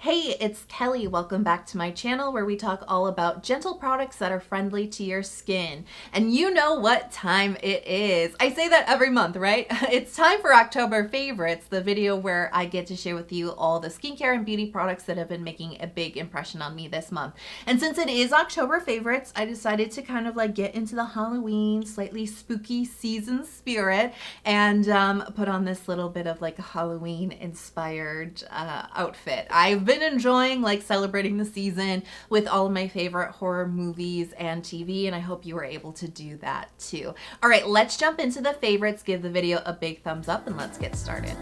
Hey, it's Kelly. Welcome back to my channel where we talk all about gentle products that are friendly to your skin. And you know what time it is. I say that every month, right? It's time for October Favorites, the video where I get to share with you all the skincare and beauty products that have been making a big impression on me this month. And since it is October Favorites, I decided to kind of like get into the Halloween, slightly spooky season spirit and put on this little bit of like a Halloween inspired outfit. I've been enjoying like celebrating the season with all of my favorite horror movies and TV, and I hope you were able to do that too. All right, let's jump into the favorites, give the video a big thumbs up, and let's get started.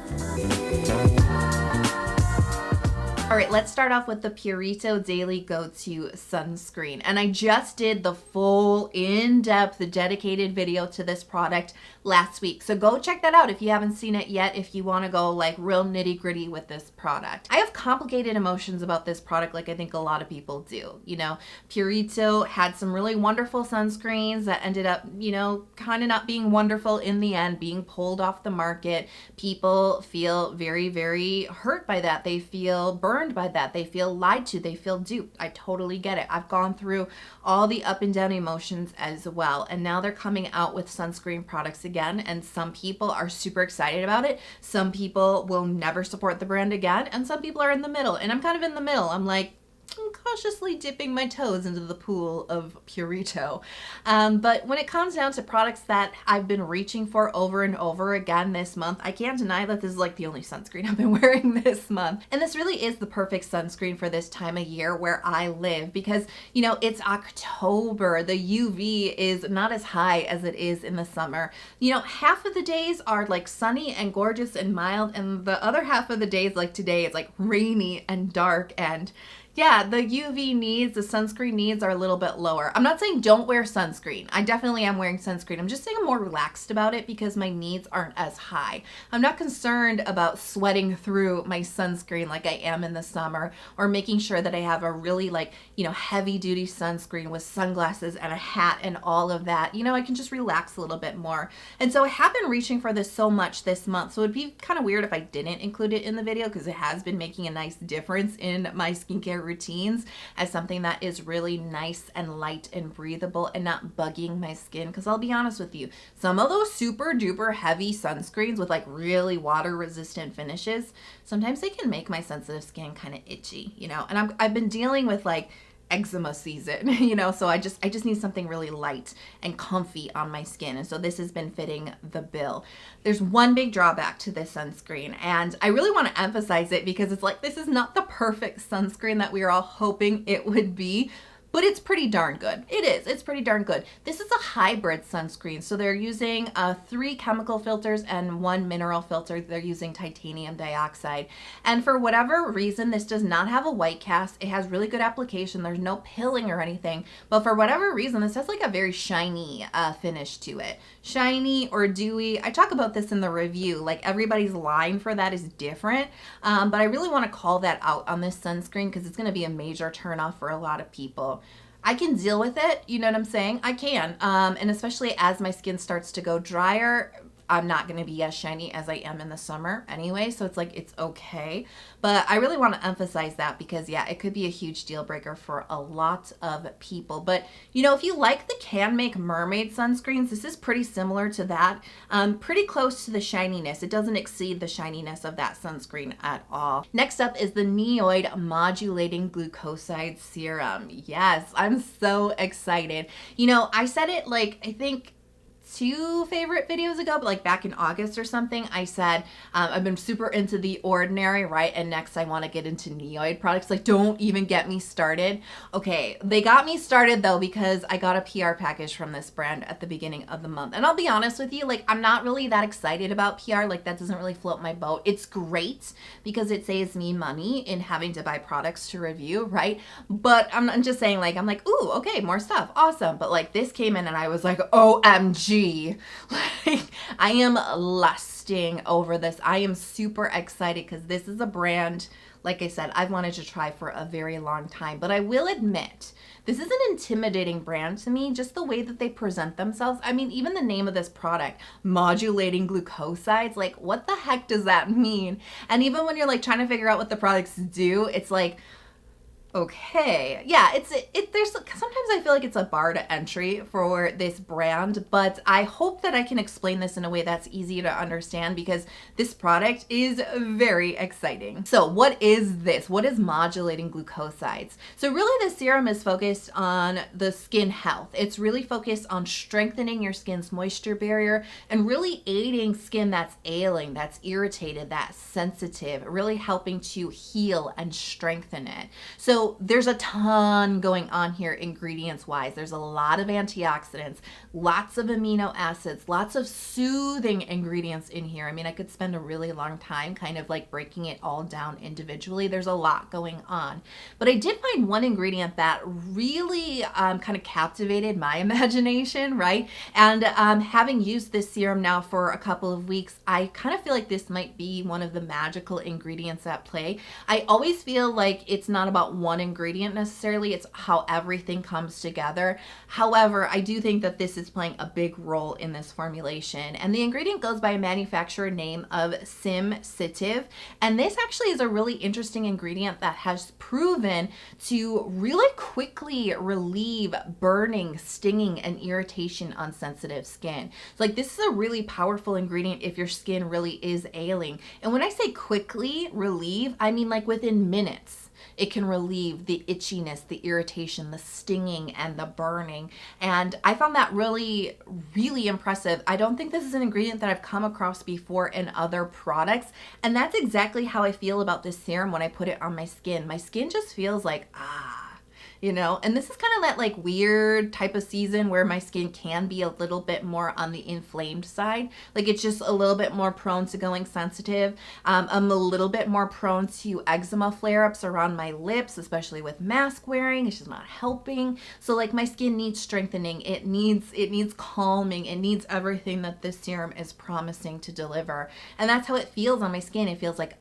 All right, let's start off with the Purito Daily Go-To Sunscreen. And I just did the full in-depth dedicated video to this product last week. So go check that out if you haven't seen it yet, if you wanna go like real nitty-gritty with this product. I have complicated emotions about this product like I think a lot of people do. You know, Purito had some really wonderful sunscreens that ended up, you know, kind of not being wonderful in the end, being pulled off the market. People feel very, very hurt by that. They feel burned by that. They feel lied to. They feel duped. I totally get it. I've gone through all the up and down emotions as well. And now they're coming out with sunscreen products again. And some people are super excited about it. Some people will never support the brand again. And some people are in the middle. And I'm kind of in the middle. I'm like, I'm cautiously dipping my toes into the pool of Purito. But when it comes down to products that I've been reaching for over and over again this month, I can't deny that this is like the only sunscreen I've been wearing this month. And this really is the perfect sunscreen for this time of year where I live because, you know, it's October. The UV is not as high as it is in the summer. You know, half of the days are like sunny and gorgeous and mild, and the other half of the days, like today, it's like rainy and dark, and yeah, the UV needs, the sunscreen needs are a little bit lower. I'm not saying don't wear sunscreen. I definitely am wearing sunscreen. I'm just saying I'm more relaxed about it because my needs aren't as high. I'm not concerned about sweating through my sunscreen like I am in the summer, or making sure that I have a really like, you know, heavy duty sunscreen with sunglasses and a hat and all of that. You know, I can just relax a little bit more. And so I have been reaching for this so much this month. So it'd be kind of weird if I didn't include it in the video because it has been making a nice difference in my skincare routines as something that is really nice and light and breathable and not bugging my skin. Because I'll be honest with you, some of those super duper heavy sunscreens with like really water resistant finishes, sometimes they can make my sensitive skin kind of itchy, you know. And I've been dealing with like eczema season, you know, so I just need something really light and comfy on my skin, and so this has been fitting the bill. There's one big drawback to this sunscreen, and I really want to emphasize it because it's like this is not the perfect sunscreen that we were all hoping it would be, but it's pretty darn good. It is. It's pretty darn good. This is a hybrid sunscreen. So they're using 3 chemical filters and 1 mineral filter. They're using titanium dioxide. And for whatever reason, this does not have a white cast. It has really good application. There's no pilling or anything. But for whatever reason, this has like a very shiny finish to it. Shiny or dewy. I talk about this in the review. Like everybody's line for that is different. But I really want to call that out on this sunscreen because it's going to be a major turnoff for a lot of people. I can deal with it, you know what I'm saying? I can, and especially as my skin starts to go drier, I'm not going to be as shiny as I am in the summer anyway, so it's like it's okay. But I really want to emphasize that because, yeah, it could be a huge deal breaker for a lot of people. But, you know, if you like the Can Make Mermaid sunscreens, this is pretty similar to that. Pretty close to the shininess. It doesn't exceed the shininess of that sunscreen at all. Next up is the Niod Modulating Glucosides Serum. Yes, I'm so excited. You know, I said it like, I think 2 favorite videos ago, but like back in August or something, I said I've been super into The Ordinary, right? And next I want to get into Niod products. Like, don't even get me started. Okay, they got me started though because I got a PR package from this brand at the beginning of the month. And I'll be honest with you, like I'm not really that excited about PR. Like that doesn't really float my boat. It's great because it saves me money in having to buy products to review, right? But I'm just saying, like, I'm like, ooh, okay, more stuff, awesome. But like this came in and I was like, OMG. Like, I am lusting over this. I am super excited because this is a brand like I said, I've wanted to try for a very long time. But I will admit, this is an intimidating brand to me, just the way that they present themselves. I mean, even the name of this product, Modulating Glucosides, like what the heck does that mean? And even when you're like trying to figure out what the products do, it's like, okay, yeah, there's sometimes I feel like it's a bar to entry for this brand, but I hope that I can explain this in a way that's easy to understand because this product is very exciting. So what is this? What is Modulating Glucosides? So really the serum is focused on the skin health. It's really focused on strengthening your skin's moisture barrier and really aiding skin that's ailing, that's irritated, that's sensitive, really helping to heal and strengthen it. So there's a ton going on here ingredients wise. There's a lot of antioxidants, lots of amino acids, lots of soothing ingredients in here. I mean, I could spend a really long time kind of like breaking it all down individually. There's a lot going on. But I did find one ingredient that really kind of captivated my imagination, right? And having used this serum now for a couple of weeks, I kind of feel like this might be one of the magical ingredients at play. I always feel like it's not about one ingredient necessarily, it's how everything comes together. However, I do think that this is playing a big role in this formulation, and the ingredient goes by a manufacturer name of Simcitiv, and this actually is a really interesting ingredient that has proven to really quickly relieve burning, stinging, and irritation on sensitive skin. So like this is a really powerful ingredient if your skin really is ailing. And when I say quickly relieve, I mean like within minutes. It can relieve the itchiness, the irritation, the stinging, and the burning. And I found that really, really impressive. I don't think this is an ingredient that I've come across before in other products. And that's exactly how I feel about this serum when I put it on my skin. My skin just feels like, you know, and this is kind of that like weird type of season where my skin can be a little bit more on the inflamed side. Like it's just a little bit more prone to going sensitive. I'm a little bit more prone to eczema flare-ups around my lips, especially with mask wearing. It's just not helping. So like my skin needs strengthening. It needs calming. It needs everything that this serum is promising to deliver. And that's how it feels on my skin. It feels like,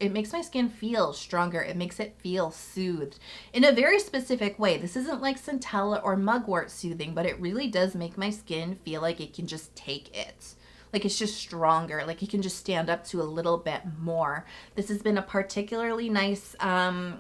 it makes my skin feel stronger. It makes it feel soothed in a very specific way. This isn't like centella or mugwort soothing, but it really does make my skin feel like it can just take it. Like it's just stronger, like it can just stand up to a little bit more. This has been a particularly nice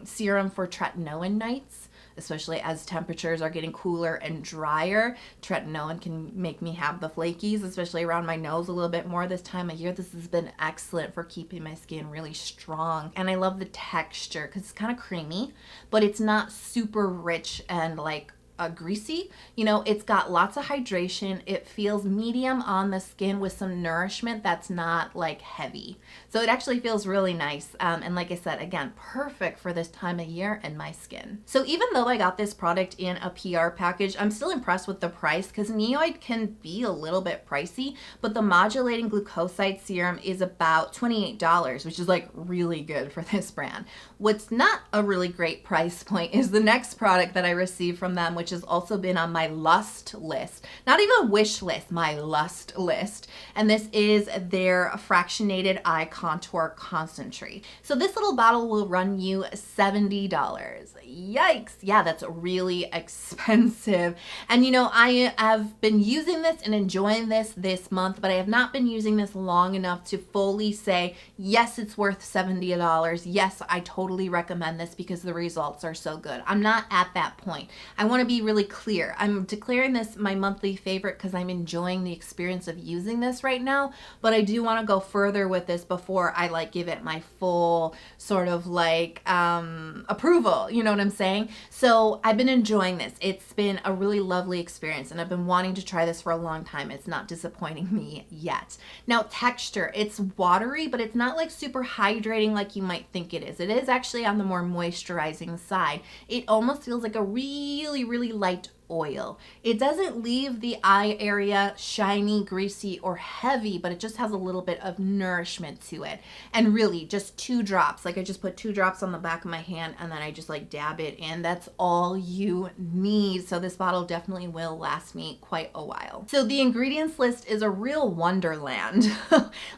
serum for tretinoin nights, especially as temperatures are getting cooler and drier. Tretinoin can make me have the flakies, especially around my nose a little bit more this time of year. This has been excellent for keeping my skin really strong. And I love the texture because it's kind of creamy, but it's not super rich and like greasy. You know, it's got lots of hydration. It feels medium on the skin with some nourishment that's not like heavy. So it actually feels really nice. And like I said, again, perfect for this time of year and my skin. So even though I got this product in a PR package, I'm still impressed with the price because Niod can be a little bit pricey, but the Modulating Glucoside serum is about $28, which is like really good for this brand. What's not a really great price point is the next product that I received from them, which has also been on my lust list. Not even wish list, my lust list. And this is their Fractionated Eye Contour Concentrate. So this little bottle will run you $70. Yikes. Yeah, that's really expensive. And you know, I have been using this and enjoying this month, but I have not been using this long enough to fully say, yes, it's worth $70. Yes, I totally recommend this because the results are so good. I'm not at that point. I want to be really clear. I'm declaring this my monthly favorite because I'm enjoying the experience of using this right now, but I do want to go further with this before I like give it my full sort of like approval, you know what I'm saying? So I've been enjoying this. It's been a really lovely experience and I've been wanting to try this for a long time. It's not disappointing me yet. Now texture, it's watery, but it's not like super hydrating like you might think it is. It is actually on the more moisturizing side. It almost feels like a really, really light oil. It doesn't leave the eye area shiny, greasy, or heavy, but it just has a little bit of nourishment to it. And really just 2 drops. Like I just put 2 drops on the back of my hand and then I just like dab it in. That's all you need. So this bottle definitely will last me quite a while. So the ingredients list is a real wonderland.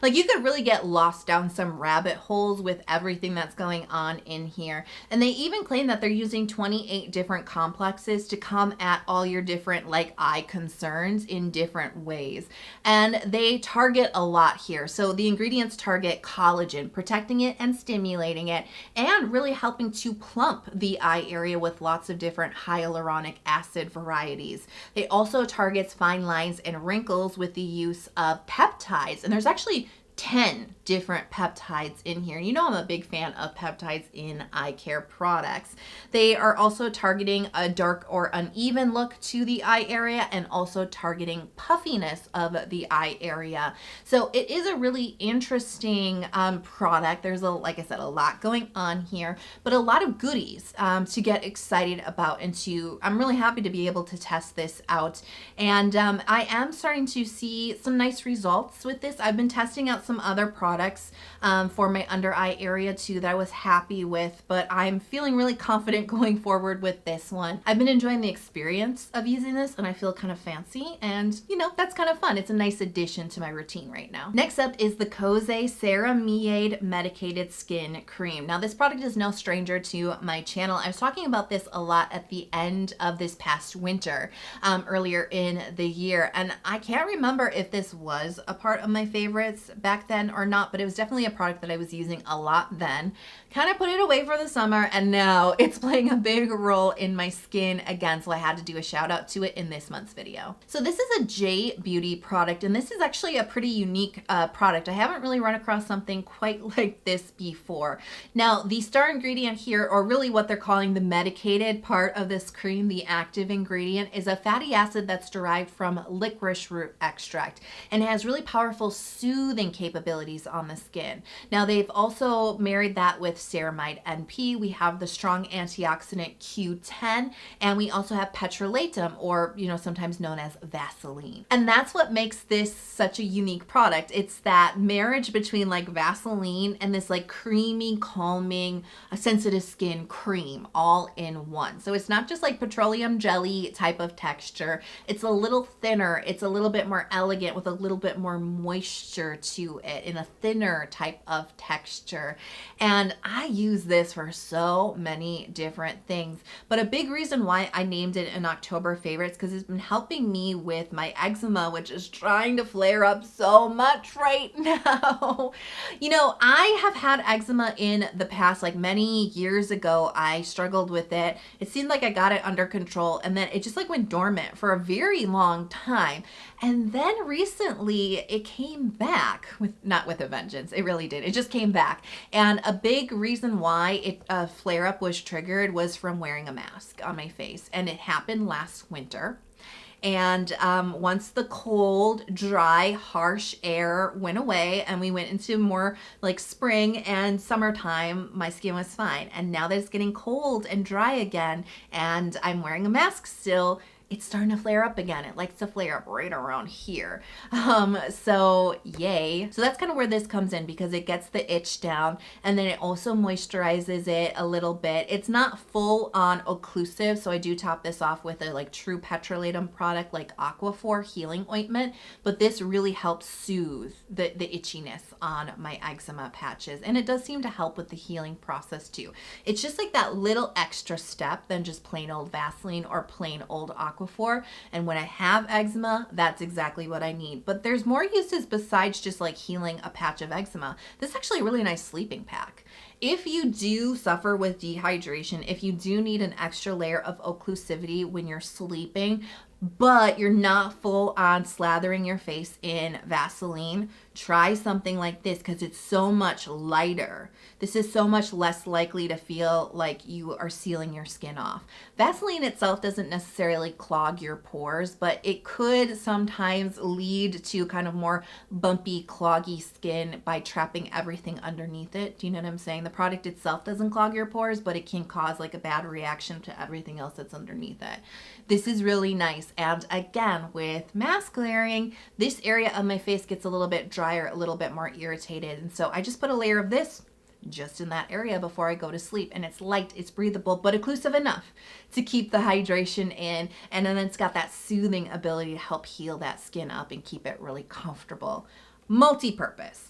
Like you could really get lost down some rabbit holes with everything that's going on in here. And they even claim that they're using 28 different complexes to come at all your different like eye concerns in different ways. And they target a lot here. So the ingredients target collagen, protecting it and stimulating it, and really helping to plump the eye area with lots of different hyaluronic acid varieties. They also targets fine lines and wrinkles with the use of peptides. And there's actually 10 different peptides in here. You know I'm a big fan of peptides in eye care products. They are also targeting a dark or uneven look to the eye area and also targeting puffiness of the eye area. So it is a really interesting product. There's like I said, a lot going on here, but a lot of goodies to get excited about, and I'm really happy to be able to test this out. And I am starting to see some nice results with this. I've been testing out some other products for my under eye area too that I was happy with, but I'm feeling really confident going forward with this one. I've been enjoying the experience of using this and I feel kind of fancy, and you know, that's kind of fun. It's a nice addition to my routine right now. Next up is the Kose Ceramiaid Medicated Skin Cream. Now this product is no stranger to my channel. I was talking about this a lot at the end of this past winter, earlier in the year, and I can't remember if this was a part of my favorites back then or not, but it was definitely a product that I was using a lot then. Kind of put it away for the summer, and now it's playing a big role in my skin again, so I had to do a shout out to it in this month's video. So this is a J Beauty product, and this is actually a pretty unique product. I haven't really run across something quite like this before. Now the star ingredient here, or really what they're calling the medicated part of this cream, the active ingredient, is a fatty acid that's derived from licorice root extract and has really powerful soothing capabilities on the skin. Now they've also married that with Ceramiaid NP. We have the strong antioxidant Q10, and we also have petrolatum, or you know, sometimes known as Vaseline. And that's what makes this such a unique product. It's that marriage between like Vaseline and this like creamy, calming, sensitive skin cream all in one. So it's not just like petroleum jelly type of texture. It's a little thinner. It's a little bit more elegant with a little bit more moisture to it in a thinner type of texture. And I use this for so many different things, but a big reason why I named it an October favorite is because it's been helping me with my eczema, which is trying to flare up so much right now. You know, I have had eczema in the past, like many years ago. I struggled with it. It seemed like I got it under control, and then it just like went dormant for a very long time. And then recently it came back not with a vengeance. It really did. It just came back. And a big reason why a flare up was triggered was from wearing a mask on my face. And it happened last winter. And once the cold, dry, harsh air went away and we went into more like spring and summertime, my skin was fine. And now that it's getting cold and dry again and I'm wearing a mask still, it's starting to flare up again. It likes to flare up right around here. So yay. So that's kind of where this comes in, because it gets the itch down and then it also moisturizes it a little bit. It's not full on occlusive, so I do top this off with a like true petrolatum product like Aquaphor healing ointment, but this really helps soothe the itchiness on my eczema patches, and it does seem to help with the healing process too. It's just like that little extra step than just plain old Vaseline or plain old Aquaphor, and when I have eczema, that's exactly what I need. But there's more uses besides just like healing a patch of eczema. This is actually a really nice sleeping pack. If you do suffer with dehydration, if you do need an extra layer of occlusivity when you're sleeping, but you're not full on slathering your face in Vaseline, try something like this because it's so much lighter. This is so much less likely to feel like you are sealing your skin off. Vaseline itself doesn't necessarily clog your pores, but it could sometimes lead to kind of more bumpy, cloggy skin by trapping everything underneath it. Do you know what I'm saying? The product itself doesn't clog your pores, but it can cause like a bad reaction to everything else that's underneath it. This is really nice. And again, with mask layering, this area of my face gets a little bit drier, a little bit more irritated. And so I just put a layer of this just in that area before I go to sleep. And it's light, it's breathable, but occlusive enough to keep the hydration in. And then it's got that soothing ability to help heal that skin up and keep it really comfortable. Multi-purpose.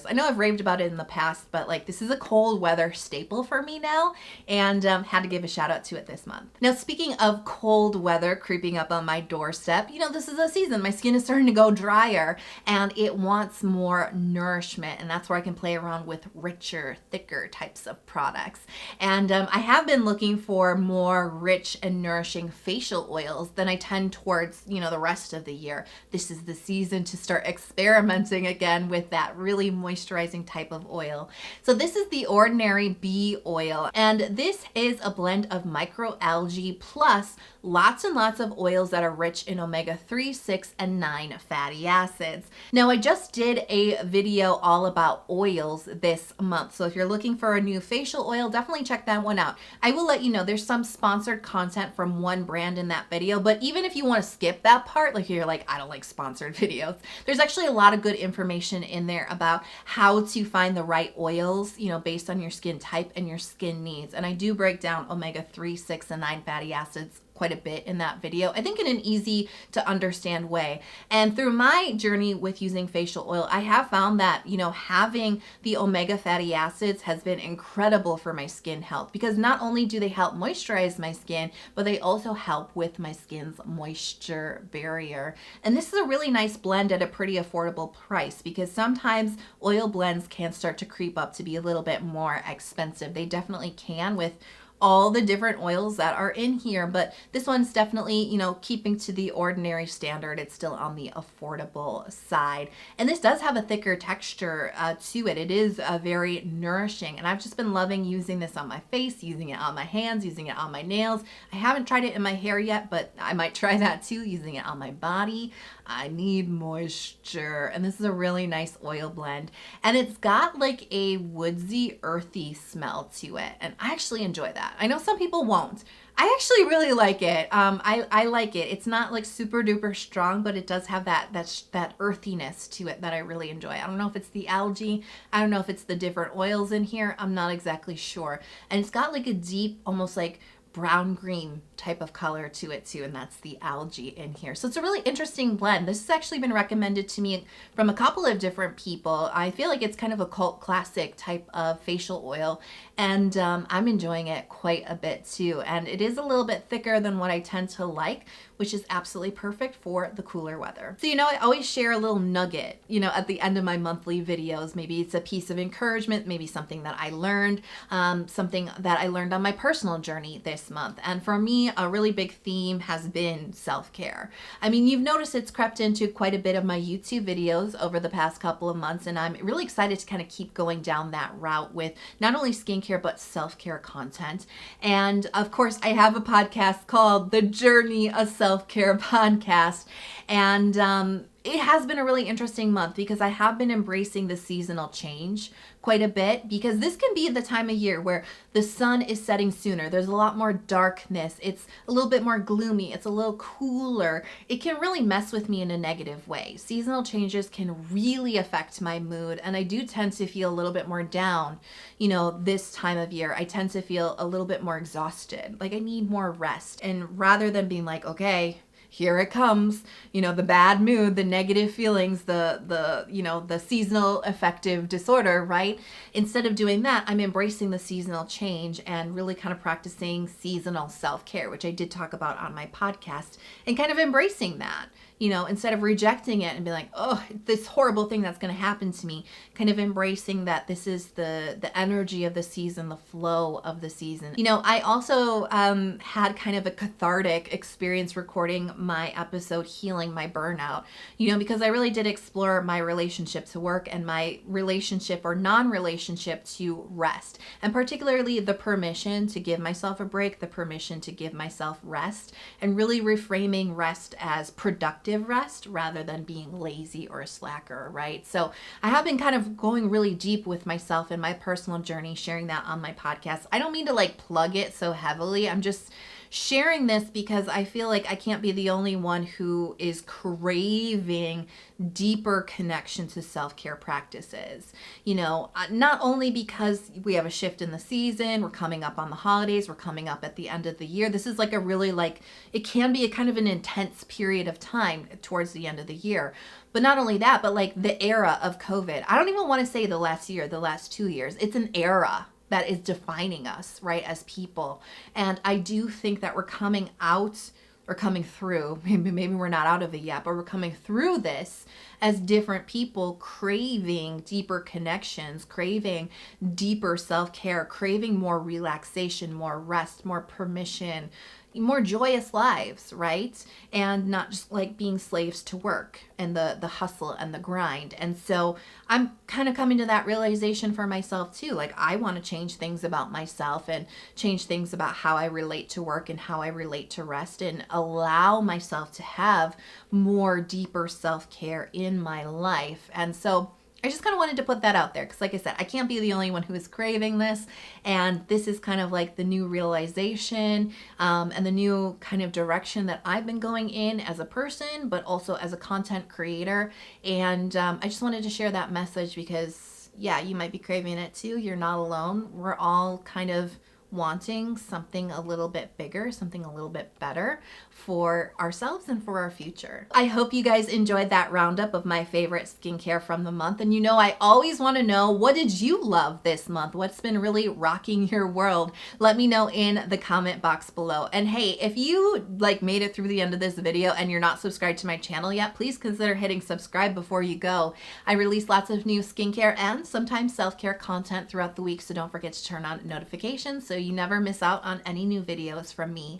I know I've raved about it in the past, but like this is a cold weather staple for me now, and had to give a shout out to it this month. Now, speaking of cold weather creeping up on my doorstep, you know, this is a season. My skin is starting to go drier and it wants more nourishment, and that's where I can play around with richer, thicker types of products. And I have been looking for more rich and nourishing facial oils than I tend towards, you know, the rest of the year. This is the season to start experimenting again with that really moisturizing type of oil. So this is the Ordinary Bee Oil, and this is a blend of microalgae plus lots and lots of oils that are rich in omega-3, 6, and 9 fatty acids. Now, I just did a video all about oils this month, so if you're looking for a new facial oil, definitely check that one out. I will let you know there's some sponsored content from one brand in that video, but even if you want to skip that part, like you're like, I don't like sponsored videos, there's actually a lot of good information in there about how to find the right oils, you know, based on your skin type and your skin needs. And I do break down omega-3, 6, and 9 fatty acids quite a bit in that video, I think in an easy to understand way. And through my journey with using facial oil, I have found that, you know, having the omega fatty acids has been incredible for my skin health, because not only do they help moisturize my skin, but they also help with my skin's moisture barrier. And this is a really nice blend at a pretty affordable price, because sometimes oil blends can start to creep up to be a little bit more expensive. They definitely can with all the different oils that are in here, but this one's definitely, you know, keeping to the ordinary standard. It's still on the affordable side, and this does have a thicker texture to it. It is very nourishing, and I've just been loving using this on my face, using it on my hands, using it on my nails. I haven't tried it in my hair yet, but I might try that too, using it on my body. I need moisture, and this is a really nice oil blend, and it's got like a woodsy, earthy smell to it, and I actually enjoy that. I know some people won't. I actually really like it. I like it. It's not like super duper strong, but it does have that earthiness to it that I really enjoy. I don't know if it's the algae. I don't know if it's the different oils in here. I'm not exactly sure. And it's got like a deep, almost like brown green type of color to it too, and that's the algae in here. So it's a really interesting blend. This has actually been recommended to me from a couple of different people. I feel like it's kind of a cult classic type of facial oil, and I'm enjoying it quite a bit too. And it is a little bit thicker than what I tend to like, which is absolutely perfect for the cooler weather. So, you know, I always share a little nugget, you know, at the end of my monthly videos. Maybe it's a piece of encouragement, maybe something that I learned, something that I learned on my personal journey this month. And for me, a really big theme has been self-care. I mean, you've noticed it's crept into quite a bit of my YouTube videos over the past couple of months, and I'm really excited to kind of keep going down that route with not only skincare, but self-care content. And of course, I have a podcast called The Journey of Self-Care Podcast, and it has been a really interesting month because I have been embracing the seasonal change quite a bit, because this can be the time of year where the sun is setting sooner. There's a lot more darkness. It's a little bit more gloomy. It's a little cooler. It can really mess with me in a negative way. Seasonal changes can really affect my mood, and I do tend to feel a little bit more down, you know, this time of year. I tend to feel a little bit more exhausted, like I need more rest. And rather than being like, okay, here it comes, you know, the bad mood, the negative feelings, the you know, the seasonal affective disorder, right? Instead of doing that, I'm embracing the seasonal change and really kind of practicing seasonal self-care, which I did talk about on my podcast, and kind of embracing that. you know, instead of rejecting it and be like, oh, this horrible thing that's going to happen to me, kind of embracing that this is the energy of the season, the flow of the season. You know, I also had kind of a cathartic experience recording my episode Healing My Burnout, you know, because I really did explore my relationship to work and my relationship or non-relationship to rest, and particularly the permission to give myself a break, the permission to give myself rest, and really reframing rest as productive rest rather than being lazy or a slacker, right? So I have been kind of going really deep with myself in my personal journey, sharing that on my podcast. I don't mean to like plug it so heavily. I'm just sharing this because I feel like I can't be the only one who is craving deeper connection to self-care practices. You know, not only because we have a shift in the season, we're coming up on the holidays, we're coming up at the end of the year. This is like a really like, it can be a kind of an intense period of time towards the end of the year. But not only that, but like the era of COVID. I don't even want to say the last year, the last 2 years. It's an era that is defining us, right, as people. And I do think that we're coming out or coming through, maybe we're not out of it yet, but we're coming through this as different people craving deeper connections, craving deeper self-care, craving more relaxation, more rest, more permission, more joyous lives, right? And not just like being slaves to work and the hustle and the grind. And so I'm kind of coming to that realization for myself too. Like I want to change things about myself and change things about how I relate to work and how I relate to rest, and allow myself to have more deeper self-care in my life. And so I just kind of wanted to put that out there because, like I said, I can't be the only one who is craving this. And this is kind of like the new realization and the new kind of direction that I've been going in as a person, but also as a content creator. And I just wanted to share that message because, yeah, you might be craving it too. You're not alone. We're all kind of wanting something a little bit bigger, something a little bit better for ourselves and for our future. I hope you guys enjoyed that roundup of my favorite skincare from the month. And you know, I always want to know, what did you love this month? What's been really rocking your world? Let me know in the comment box below. And hey, if you like made it through the end of this video and you're not subscribed to my channel yet, please consider hitting subscribe before you go. I release lots of new skincare and sometimes self-care content throughout the week, so don't forget to turn on notifications so you never miss out on any new videos from me.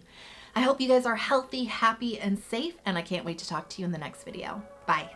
I hope you guys are healthy, happy, and safe, and I can't wait to talk to you in the next video. Bye.